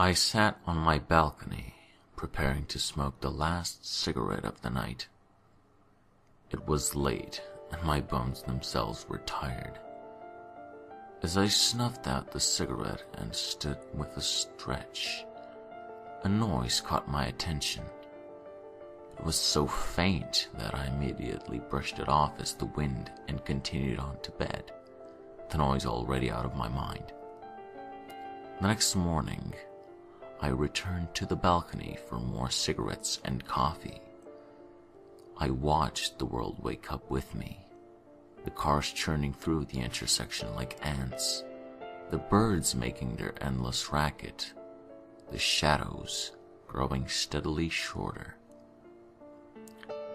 I sat on my balcony, preparing to smoke the last cigarette of the night. It was late, and my bones themselves were tired. As I snuffed out the cigarette and stood with a stretch, a noise caught my attention. It was so faint that I immediately brushed it off as the wind and continued on to bed, the noise already out of my mind. The next morning, I returned to the balcony for more cigarettes and coffee. I watched the world wake up with me, the cars churning through the intersection like ants, the birds making their endless racket, the shadows growing steadily shorter.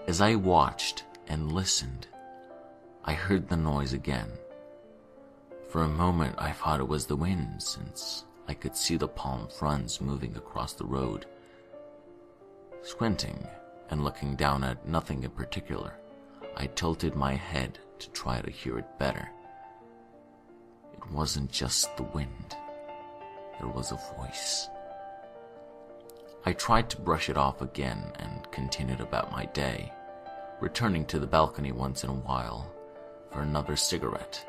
As I watched and listened, I heard the noise again. For a moment I thought it was the wind, since I could see the palm fronds moving across the road. Squinting and looking down at nothing in particular, I tilted my head to try to hear it better. It wasn't just the wind. There was a voice. I tried to brush it off again and continued about my day, returning to the balcony once in a while for another cigarette.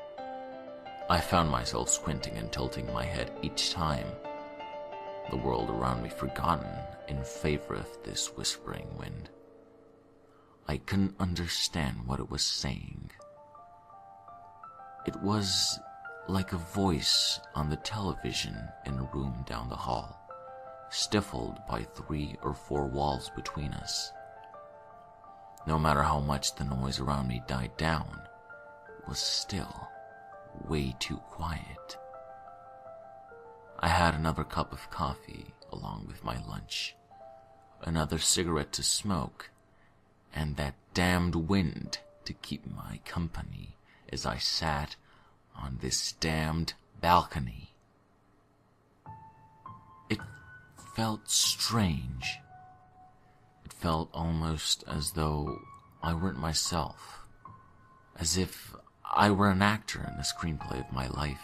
I found myself squinting and tilting my head each time, the world around me forgotten in favor of this whispering wind. I couldn't understand what it was saying. It was like a voice on the television in a room down the hall, stifled by 3 or 4 walls between us. No matter how much the noise around me died down, it was still way too quiet. I had another cup of coffee along with my lunch, another cigarette to smoke, and that damned wind to keep my company as I sat on this damned balcony. It felt strange. It felt almost as though I weren't myself, as if I were an actor in the screenplay of my life.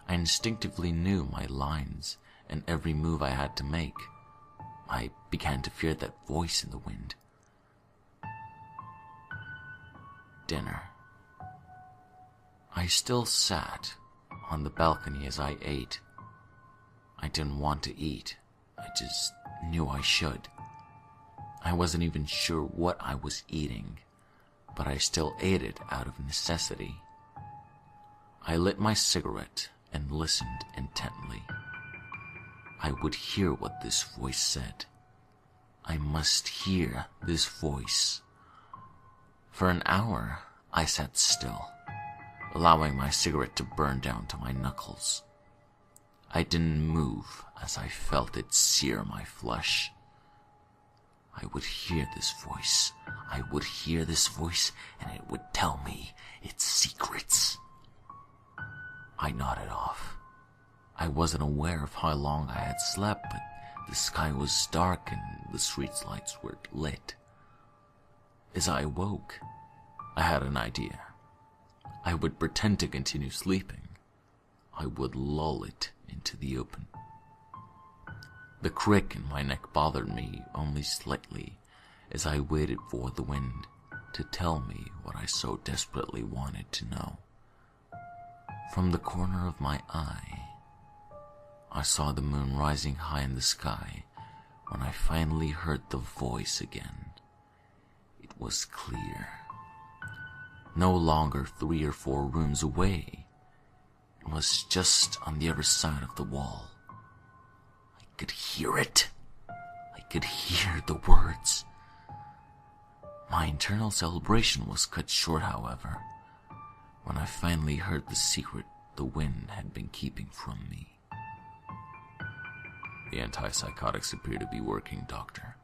I instinctively knew my lines and every move I had to make. I began to fear that voice in the wind. Dinner. I still sat on the balcony as I ate. I didn't want to eat. I just knew I should. I wasn't even sure what I was eating, but I still ate it out of necessity. I lit my cigarette and listened intently. I would hear what this voice said. I must hear this voice. For an hour, I sat still, allowing my cigarette to burn down to my knuckles. I didn't move as I felt it sear my flesh. I would hear this voice. I would hear this voice, and it would tell me its secrets. I nodded off. I wasn't aware of how long I had slept, but the sky was dark and the street's lights were lit. As I awoke, I had an idea. I would pretend to continue sleeping. I would lull it into the open. The crick in my neck bothered me only slightly as I waited for the wind to tell me what I so desperately wanted to know. From the corner of my eye, I saw the moon rising high in the sky when I finally heard the voice again. It was clear. No longer 3 or 4 rooms away. It was just on the other side of the wall. I could hear it. I could hear the words. My internal celebration was cut short, however, when I finally heard the secret the wind had been keeping from me. The antipsychotics appear to be working, Doctor.